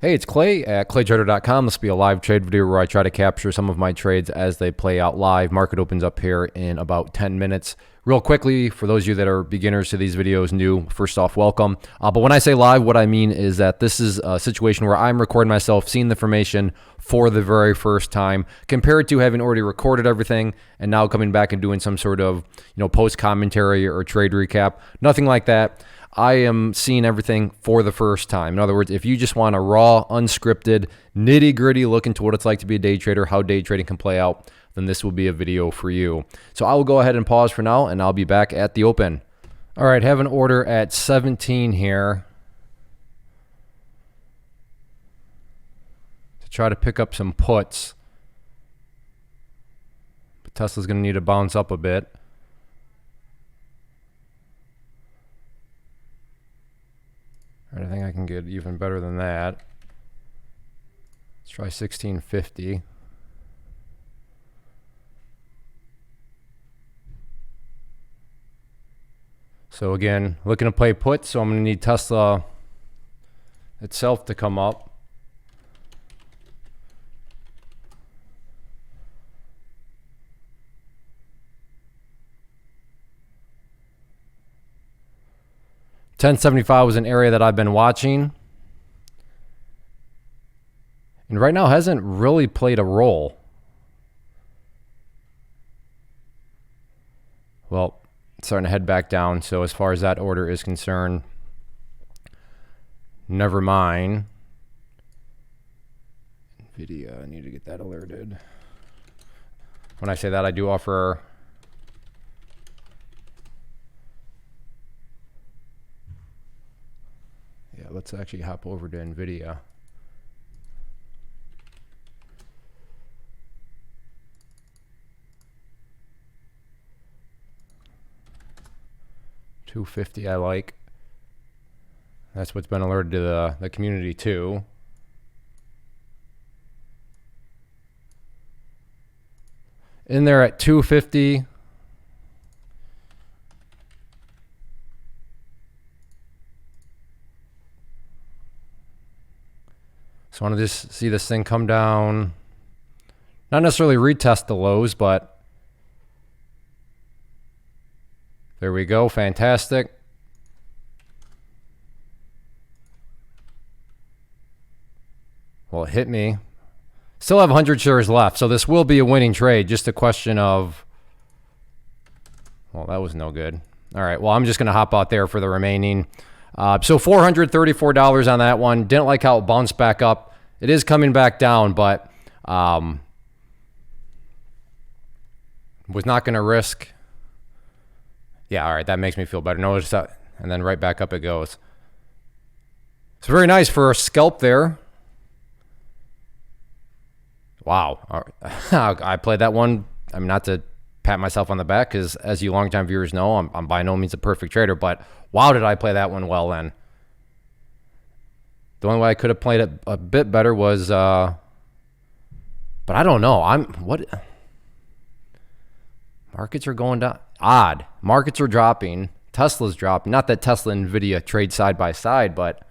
Hey, it's Clay at claytrader.com. This will be a live trade video where I try to capture some of my trades as they play out live. Market opens up here in about 10 minutes. Real quickly, for those of you that are beginners to these videos, new, first off, welcome. But when I say live, what I mean is that this is a situation where I'm recording myself, seeing the information for the very first time, compared to having already recorded everything and now coming back and doing some sort of, post commentary or trade recap. Nothing like that. I am seeing everything for the first time. In other words, if you just want a raw, unscripted, nitty-gritty look into what it's like to be a day trader, how day trading can play out, then this will be a video for you. So I will go ahead and pause for now, and I'll be back at the open. All right, have an order at 17 here to try to pick up some puts. But Tesla's going to need to bounce up a bit. I think I can get even better than that. Let's try 1650. So again, looking to play put, so I'm going to need Tesla itself to come up. $10.75 was an area that I've been watching, and right now hasn't really played a role. Well, it's starting to head back down, so as far as that order is concerned, never mind. nvda, I need to get that alerted. When I say that, I do offer let's actually hop over to nvda. $250 I like. That's what's been alerted to the community too. In there at 250. So I want to just see this thing come down. Not necessarily retest the lows, but there we go. Fantastic. Well, it hit me. Still have 100 shares left, so this will be a winning trade. Just a question of, well, that was no good. All right, well, I'm just going to hop out there for the remaining. So $434 on that one. Didn't like how it bounced back up. It is coming back down, but was not going to risk. Yeah, all right, that makes me feel better. Notice that, and then right back up it goes. It's very nice for a scalp there. Wow. All right. I played that one. I mean, not to pat myself on the back, because as you longtime viewers know, I'm by no means a perfect trader, but wow, did I play that one well then. The only way I could have played it a bit better was, but I don't know. Markets are going down. Odd. Markets are dropping. Tesla's dropping. Not that Tesla and nvda trade side by side, but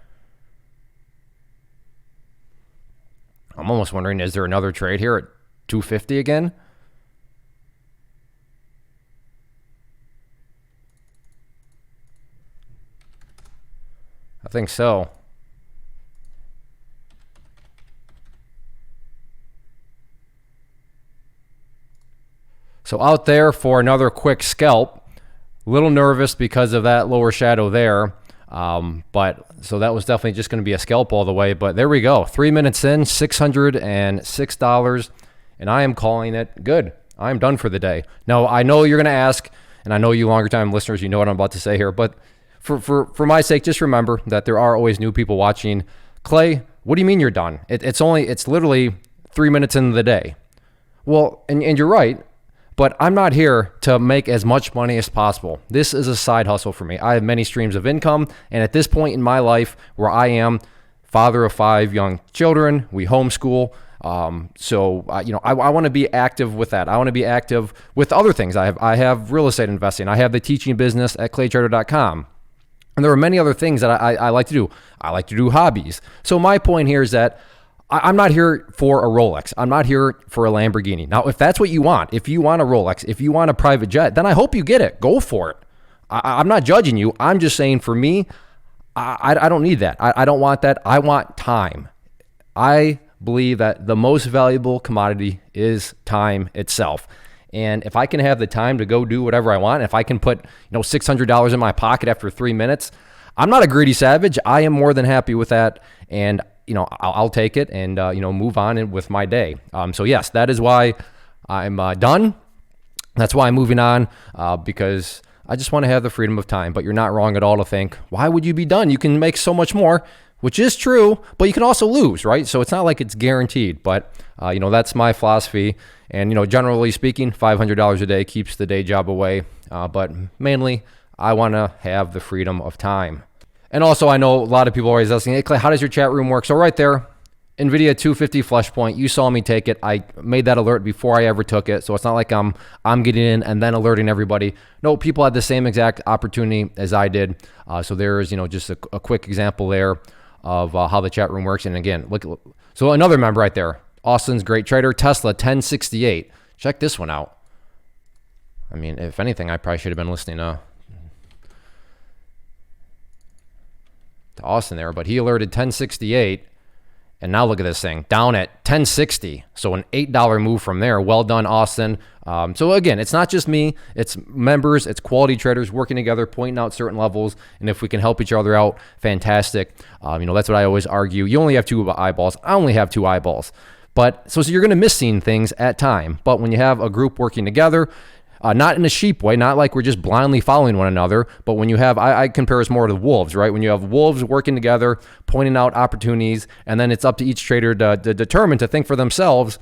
I'm almost wondering, is there another trade here at 250 again? I think so. So out there for another quick scalp. A little nervous because of that lower shadow there. But so that was definitely just going to be a scalp all the way. But there we go. 3 minutes in, $606. And I am calling it good. I am done for the day. Now, I know you're going to ask, and I know you longer time listeners, you know what I'm about to say here. But for my sake, just remember that there are always new people watching. Clay, what do you mean you're done? It's literally 3 minutes into the day. Well, and you're right. But I'm not here to make as much money as possible. This is a side hustle for me. I have many streams of income. And at this point in my life where I am father of 5 young children, we homeschool. I want to be active with that. I want to be active with other things. I have real estate investing. I have the teaching business at claytrader.com. And there are many other things that I like to do. I like to do hobbies. So my point here is that I'm not here for a Rolex. I'm not here for a Lamborghini. Now, if that's what you want, if you want a Rolex, if you want a private jet, then I hope you get it. Go for it. I'm not judging you. I'm just saying for me, I don't need that. I don't want that. I want time. I believe that the most valuable commodity is time itself. And if I can have the time to go do whatever I want, if I can put, $600 in my pocket after 3 minutes, I'm not a greedy savage. I am more than happy with that. And, I'll take it and, move on with my day. So yes, that is why I'm done. That's why I'm moving on, because I just want to have the freedom of time. But you're not wrong at all to think, why would you be done? You can make so much more, which is true, but you can also lose, right? So it's not like it's guaranteed, but that's my philosophy. And, generally speaking, $500 a day keeps the day job away. But mainly, I want to have the freedom of time. And also, I know a lot of people are always asking, hey, Clay, how does your chat room work? So right there, NVIDIA 250 flush point, you saw me take it. I made that alert before I ever took it. So it's not like I'm getting in and then alerting everybody. No, people had the same exact opportunity as I did. So there's, just a quick example there of how the chat room works. And again, so another member right there, Austin's great trader, Tesla 1068. Check this one out. I mean, if anything, I probably should have been listening to Austin there, but he alerted 1068. And now look at this thing down at 1060. So an $8 move from there. Well done, Austin. So again, it's not just me, it's members, it's quality traders working together, pointing out certain levels. And if we can help each other out, fantastic. That's what I always argue. You only have 2 eyeballs. I only have 2 eyeballs. But so you're going to miss seeing things at time. But when you have a group working together, not in a sheep way, not like we're just blindly following one another, but when you have, I compare us more to wolves, right? When you have wolves working together, pointing out opportunities, and then it's up to each trader to determine, to think for themselves,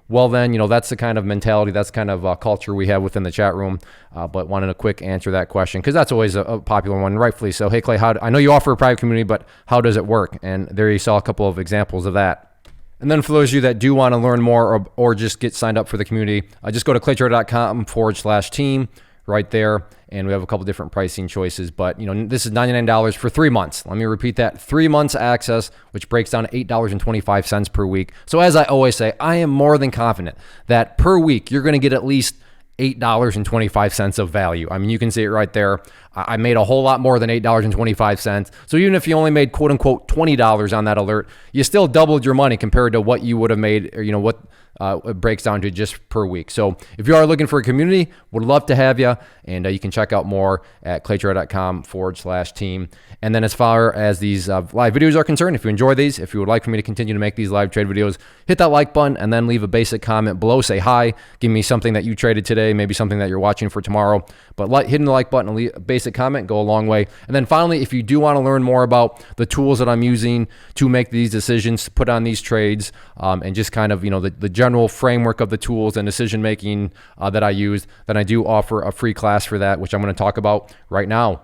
well then, that's the kind of mentality, that's kind of culture we have within the chat room. But wanted a quick answer to that question, because that's always a popular one, rightfully so. Hey Clay, I know you offer a private community, but how does it work? And there you saw a couple of examples of that. And then for those of you that do want to learn more or just get signed up for the community, just go to claytrader.com/team right there. And we have a couple different pricing choices. But, this is $99 for 3 months. Let me repeat that. 3 months access, which breaks down to $8.25 per week. So as I always say, I am more than confident that per week, you're going to get at least $8.25 of value. I mean, you can see it right there. I made a whole lot more than $8.25. So even if you only made quote unquote $20 on that alert, you still doubled your money compared to what you would have made, or what it breaks down to just per week. So if you are looking for a community, would love to have you. And you can check out more at claytrader.com/team. And then as far as these live videos are concerned, if you enjoy these, if you would like for me to continue to make these live trade videos, hit that like button and then leave a basic comment below. Say hi, give me something that you traded today, maybe something that you're watching for tomorrow. But hitting the like button and leave a basic comment go a long way. And then finally, if you do want to learn more about the tools that I'm using to make these decisions, to put on these trades, and just kind of, the general framework of the tools and decision making that I use, then I do offer a free class for that, which I'm going to talk about right now.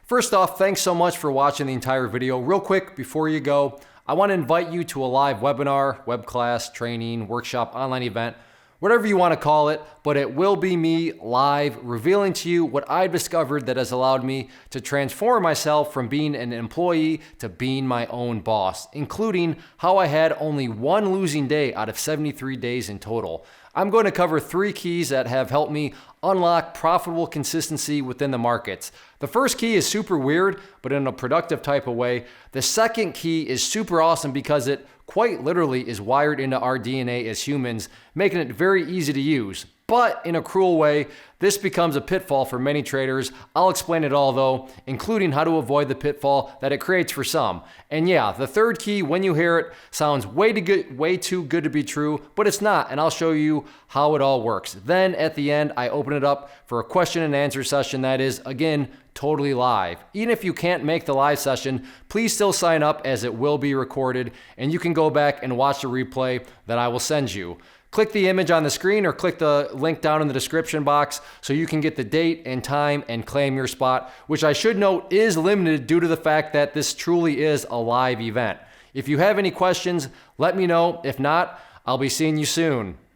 First off, thanks so much for watching the entire video. Real quick, before you go, I want to invite you to a live webinar, web class, training, workshop, online event, whatever you want to call it, but it will be me live revealing to you what I've discovered that has allowed me to transform myself from being an employee to being my own boss, including how I had only 1 losing day out of 73 days in total. I'm going to cover 3 keys that have helped me unlock profitable consistency within the markets. The first key is super weird, but in a productive type of way. The second key is super awesome because it quite literally is wired into our DNA as humans, making it very easy to use. But in a cruel way, this becomes a pitfall for many traders. I'll explain it all though, including how to avoid the pitfall that it creates for some. And yeah, the third key, when you hear it, sounds way too good to be true, but it's not, and I'll show you how it all works. Then at the end, I open it up for a question and answer session that is, again, totally live. Even if you can't make the live session, please still sign up as it will be recorded, and you can go back and watch the replay that I will send you. Click the image on the screen or click the link down in the description box so you can get the date and time and claim your spot, which I should note is limited due to the fact that this truly is a live event. If you have any questions, let me know. If not, I'll be seeing you soon.